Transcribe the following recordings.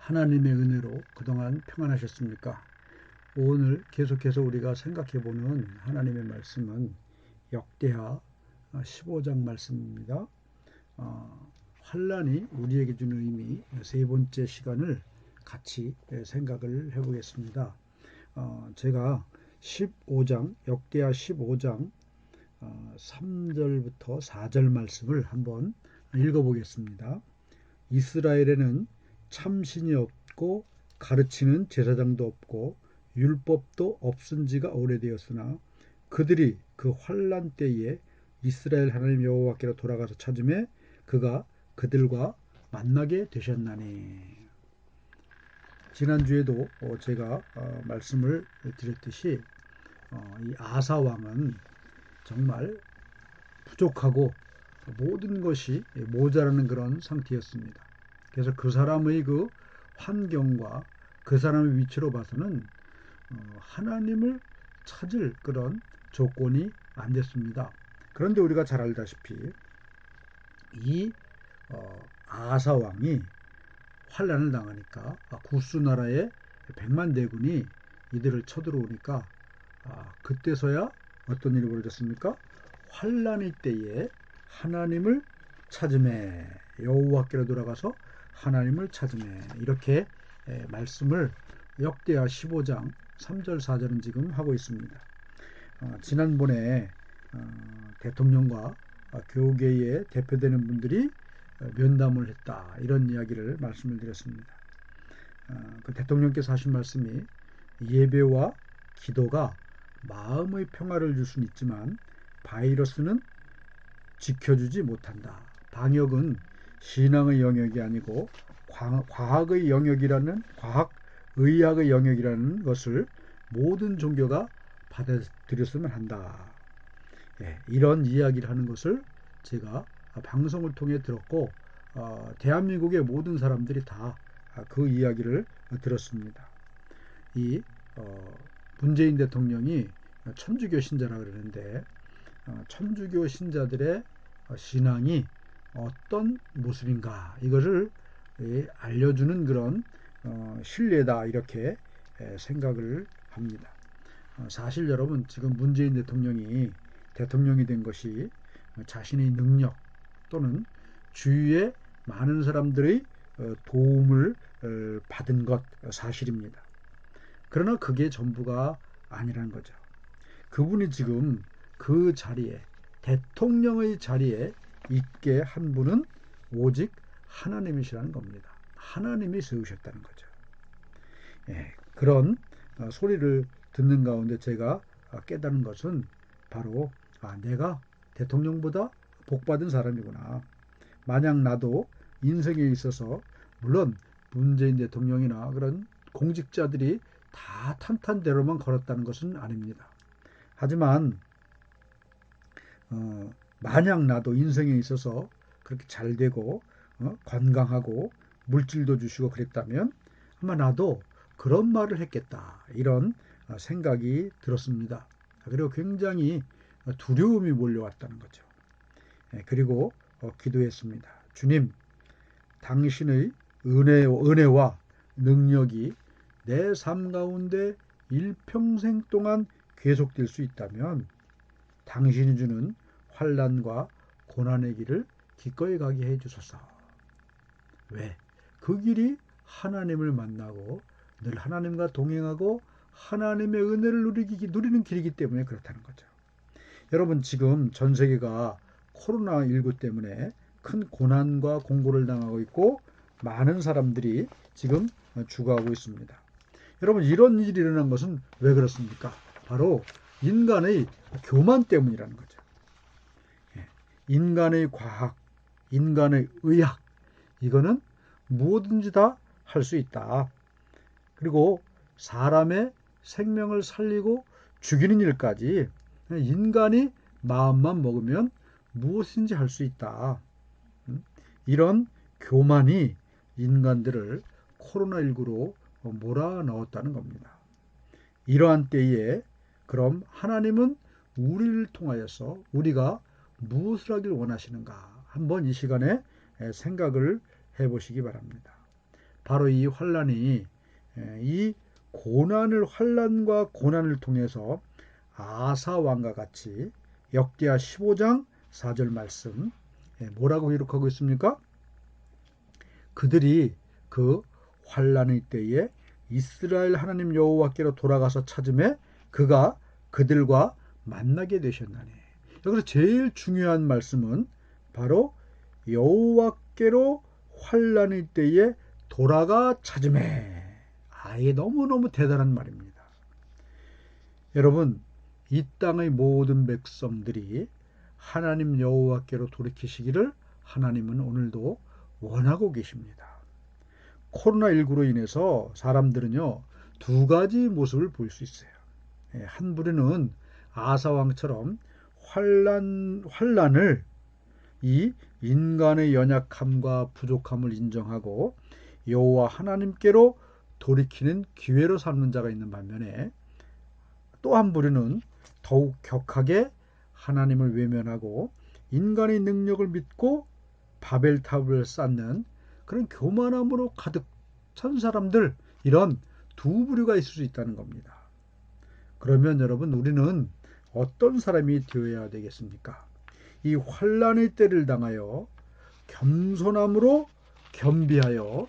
하나님의 은혜로 그동안 평안하셨습니까? 오늘 계속해서 우리가 생각해보는 하나님의 말씀은 역대하 15장 말씀입니다. 환란이 우리에게 주는 의미 세 번째 시간을 같이 생각을 해보겠습니다. 제가 15장 역대하 15장 3절부터 4절 말씀을 한번 읽어보겠습니다. 이스라엘에는 참신이 없고 가르치는 제사장도 없고 율법도 없은 지가 오래되었으나 그들이 그 환란 때에 이스라엘 하나님 여호와께로 돌아가서 찾음에 그가 그들과 만나게 되셨나니. 지난주에도 제가 말씀을 드렸듯이 이 아사 왕은 정말 부족하고 모든 것이 모자라는 그런 상태였습니다. 그래서 그 사람의 그 환경과 그 사람의 위치로 봐서는 하나님을 찾을 그런 조건이 안 됐습니다. 그런데 우리가 잘 알다시피 이 아사 왕이 환란을 당하니까 구스 나라의 100만 대군이 이들을 쳐들어오니까 그때서야 어떤 일이 벌어졌습니까? 환란의 때에 하나님을 찾음에 여호와께로 돌아가서 하나님을 찾음에 이렇게 말씀을 역대하 15장 3절 4절은 지금 하고 있습니다. 지난번에 대통령과 교계에 대표되는 분들이 면담을 했다 이런 이야기를 말씀을 드렸습니다. 그 대통령께서 하신 말씀이 예배와 기도가 마음의 평화를 줄 수는 있지만 바이러스는 지켜주지 못한다. 방역은 신앙의 영역이 아니고 과학의 영역이라는 과학의학의 영역이라는 것을 모든 종교가 받아들였으면 한다. 이런 이야기를 하는 것을 제가 방송을 통해 들었고 대한민국의 모든 사람들이 다 그 이야기를 들었습니다. 이 문재인 대통령이 천주교 신자라 그러는데 천주교 신자들의 신앙이 어떤 모습인가 이것을 알려주는 그런 신뢰다 이렇게 생각을 합니다. 사실 여러분 지금 문재인 대통령이 대통령이 된 것이 자신의 능력 또는 주위의 많은 사람들의 도움을 받은 것 사실입니다. 그러나 그게 전부가 아니라는 거죠. 그분이 지금 그 자리에 대통령의 자리에 있게 한 분은 오직 하나님이시라는 겁니다. 하나님이 세우셨다는 거죠. 그런 소리를 듣는 가운데 제가 깨달은 것은 바로 내가 대통령보다 복받은 사람이구나. 만약 나도 인생에 있어서 물론 문재인 대통령이나 그런 공직자들이 다 탄탄대로만 걸었다는 것은 아닙니다. 하지만 만약 나도 인생에 있어서 그렇게 잘 되고 건강하고 물질도 주시고 그랬다면 아마 나도 그런 말을 했겠다 이런 생각이 들었습니다. 그리고 굉장히 두려움이 몰려왔다는 거죠. 그리고 기도했습니다. 주님, 당신의 은혜와 능력이 내 삶 가운데 일평생 동안 계속될 수 있다면 당신이 주는 환난과 고난의 길을 기꺼이 가게 해주소서. 왜? 그 길이 하나님을 만나고 늘 하나님과 동행하고 하나님의 은혜를 누리는 길이기 때문에 그렇다는 거죠. 여러분 지금 전 세계가 코로나19 때문에 큰 고난과 공고를 당하고 있고 많은 사람들이 지금 죽어가고 있습니다. 여러분 이런 일이 일어난 것은 왜 그렇습니까? 바로 인간의 교만 때문이라는 거죠. 인간의 과학, 인간의 의학 이거는 뭐든지 다 할 수 있다. 그리고 사람의 생명을 살리고 죽이는 일까지 인간이 마음만 먹으면 무엇인지 할 수 있다. 이런 교만이 인간들을 코로나19로 몰아넣었다는 겁니다. 이러한 때에 그럼 하나님은 우리를 통하여서 우리가 무엇을 하길 원하시는가 한번 이 시간에 생각을 해보시기 바랍니다. 바로 이 환란이 이 환란과 고난을 통해서 아사 왕과 같이 역대하 15장 4절 말씀 뭐라고 기록하고 있습니까? 그들이 그 환란의 때에 이스라엘 하나님 여호와께로 돌아가서 찾음에 그가 그들과 만나게 되셨나니. 여기서 제일 중요한 말씀은 바로 여호와께로 환란의 때에 돌아가 찾음에. 이게 너무너무 대단한 말입니다. 여러분, 이 땅의 모든 백성들이 하나님 여호와께로 돌이키시기를 하나님은 오늘도 원하고 계십니다. 코로나19로 인해서 사람들은요, 두 가지 모습을 볼 수 있어요. 한 부류는 아사왕처럼 환란을 이 인간의 연약함과 부족함을 인정하고 여호와 하나님께로 돌이키는 기회로 삼는 자가 있는 반면에 또 한 부류는 더욱 격하게 하나님을 외면하고 인간의 능력을 믿고 바벨탑을 쌓는 그런 교만함으로 가득 찬 사람들, 이런 두 부류가 있을 수 있다는 겁니다. 그러면 여러분, 우리는 어떤 사람이 되어야 되겠습니까? 이 환란의 때를 당하여 겸손함으로 겸비하여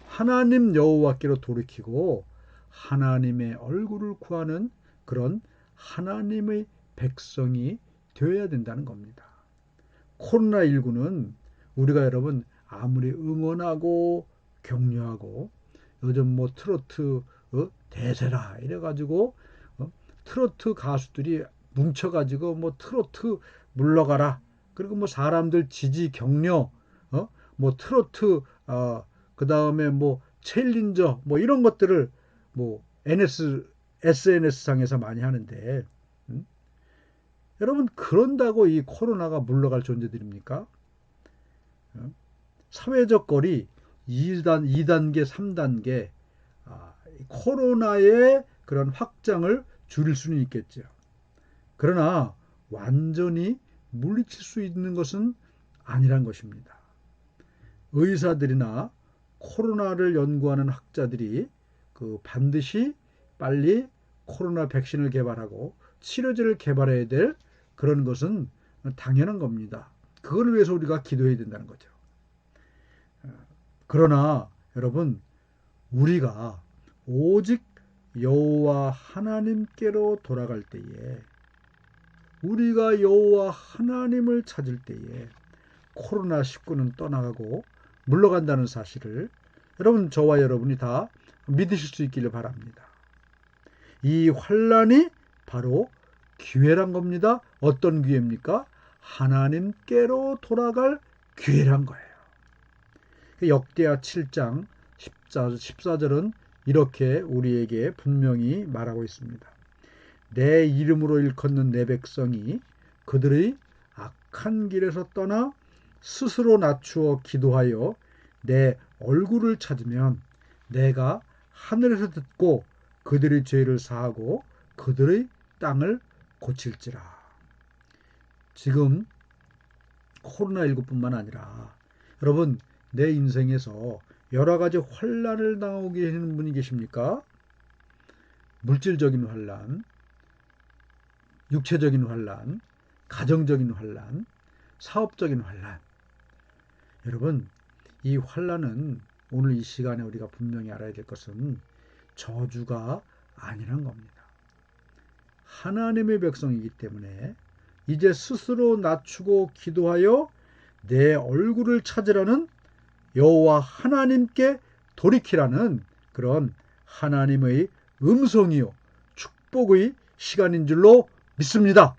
하나님 여호와께로 돌이키고 하나님의 얼굴을 구하는 그런 하나님의 백성이 되어야 된다는 겁니다. 코로나19는 우리가 여러분 아무리 응원하고 격려하고 요즘 뭐 트로트 대세라 이래가지고 트로트 가수들이 뭉쳐가지고 뭐 트로트 물러가라, 그리고 뭐 사람들 지지 격려, 뭐 트로트 그 다음에 뭐 챌린저 뭐 이런 것들을 뭐 SNS 상에서 많이 하는데, 여러분 그런다고 이 코로나가 물러갈 존재들입니까? 사회적 거리 2단계, 3단계 코로나의 그런 확장을 줄일 수는 있겠죠. 그러나 완전히 물리칠 수 있는 것은 아니란 것입니다. 의사들이나 코로나를 연구하는 학자들이 반드시 빨리 코로나 백신을 개발하고 치료제를 개발해야 될 그런 것은 당연한 겁니다. 그걸 위해서 우리가 기도해야 된다는 거죠. 그러나 여러분, 우리가 오직 여호와 하나님께로 돌아갈 때에, 우리가 여호와 하나님을 찾을 때에 코로나19는 떠나가고 물러간다는 사실을 여러분, 저와 여러분이 다 믿으실 수 있기를 바랍니다. 이 환란이 바로 기회란 겁니다. 어떤 기회입니까? 하나님께로 돌아갈 기회란 거예요. 역대하 7장 14절은 이렇게 우리에게 분명히 말하고 있습니다. 내 이름으로 일컫는 내 백성이 그들의 악한 길에서 떠나 스스로 낮추어 기도하여 내 얼굴을 찾으면 내가 하늘에서 듣고 그들의 죄를 사하고 그들의 땅을 고칠지라. 지금 코로나19뿐만 아니라 여러분, 내 인생에서 여러 가지 환란을 당하고 계시는 분이 계십니까? 물질적인 환란, 육체적인 환란, 가정적인 환란, 사업적인 환란. 여러분, 이 환란은 오늘 이 시간에 우리가 분명히 알아야 될 것은 저주가 아니란 겁니다. 하나님의 백성이기 때문에 이제 스스로 낮추고 기도하여 내 얼굴을 찾으라는 여호와 하나님께 돌이키라는 그런 하나님의 음성이요 축복의 시간인 줄로 믿습니다.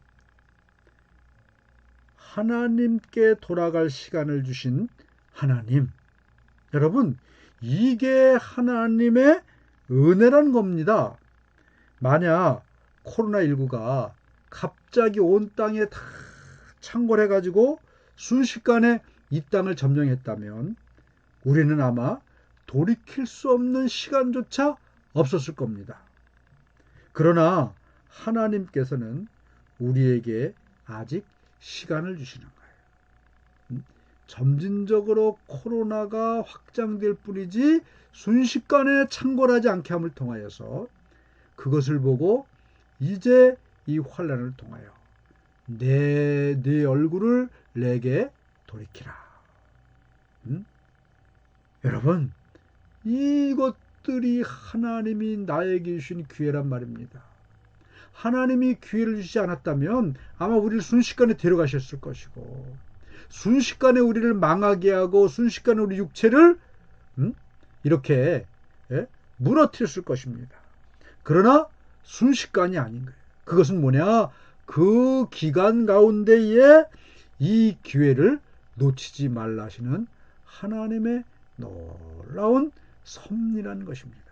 하나님께 돌아갈 시간을 주신 하나님, 여러분, 이게 하나님의 은혜란 겁니다. 만약 코로나19가 갑자기 온 땅에 다 창궐해가지고 순식간에 이 땅을 점령했다면 우리는 아마 돌이킬 수 없는 시간조차 없었을 겁니다. 그러나 하나님께서는 우리에게 아직 시간을 주시는 거예요. 점진적으로 코로나가 확장될 뿐이지 순식간에 창궐하지 않게 함을 통하여서 그것을 보고 이제 이 환난을 통하여 네 얼굴을 내게 돌이키라. 여러분, 이것들이 하나님이 나에게 주신 기회란 말입니다. 하나님이 기회를 주지 않았다면 아마 우리를 순식간에 데려가셨을 것이고, 순식간에 우리를 망하게 하고 순식간에 우리 육체를 이렇게 무너뜨렸을 것입니다. 그러나 순식간이 아닌 거예요. 그것은 뭐냐? 그 기간 가운데에 이 기회를 놓치지 말라 하시는 하나님의 놀라운 섭리라는 것입니다.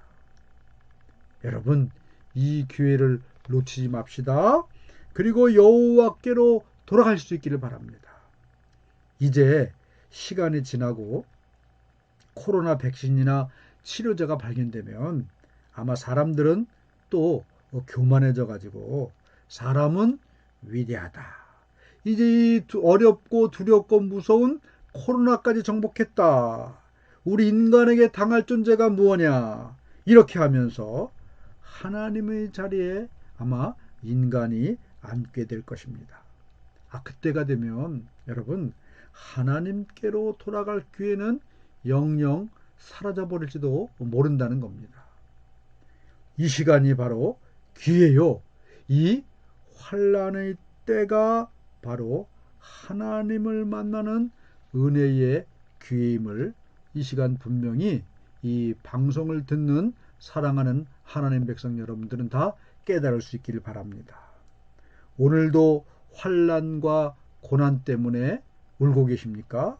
여러분, 이 기회를 놓치지 맙시다. 그리고 여호와께로 돌아갈 수 있기를 바랍니다. 이제 시간이 지나고 코로나 백신이나 치료제가 발견되면 아마 사람들은 또 교만해져 가지고 사람은 위대하다. 이제 이 어렵고 두렵고 무서운 코로나까지 정복했다. 우리 인간에게 당할 존재가 무엇냐. 이렇게 하면서 하나님의 자리에 아마 인간이 앉게 될 것입니다. 그때가 되면 여러분, 하나님께로 돌아갈 기회는 영영 사라져버릴지도 모른다는 겁니다. 이 시간이 바로 기회요. 이 환난의 때가 바로 하나님을 만나는 은혜의 기회임을 이 시간 분명히 이 방송을 듣는 사랑하는 하나님 백성 여러분들은 다 깨달을 수 있기를 바랍니다. 오늘도 환난과 고난 때문에 울고 계십니까?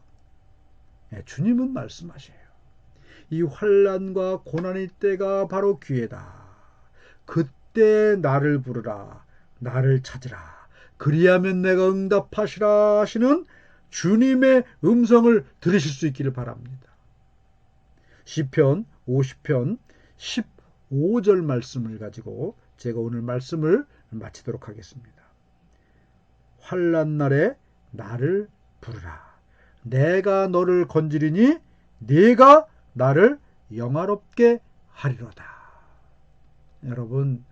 주님은 말씀하셔요. 이 환난과 고난의 때가 바로 기회다. 그때 나를 부르라. 나를 찾으라. 그리하면 내가 응답하시라 하시는 주님의 음성을 들으실 수 있기를 바랍니다. 시편 50편 15절 말씀을 가지고 제가 오늘 말씀을 마치도록 하겠습니다. 환난 날에 나를 부르라. 내가 너를 건지리니 네가 나를 영화롭게 하리로다. 여러분,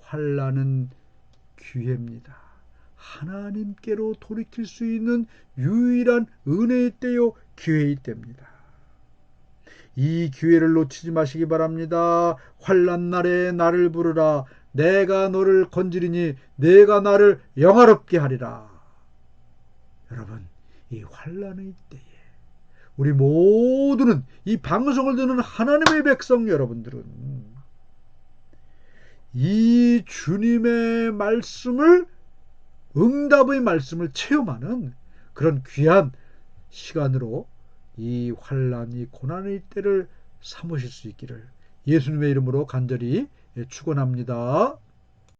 환난은 기회입니다. 하나님께로 돌이킬 수 있는 유일한 은혜의 때요, 기회의 때입니다. 이 기회를 놓치지 마시기 바랍니다. 환난 날에 나를 부르라. 내가 너를 건지리니 내가 나를 영화롭게 하리라. 여러분, 이 환난의 때에 우리 모두는, 이 방송을 듣는 하나님의 백성 여러분들은 이 주님의 말씀을, 응답의 말씀을 체험하는 그런 귀한 시간으로 이 환난, 이 고난의 때를 삼으실 수 있기를 예수님의 이름으로 간절히 축원합니다.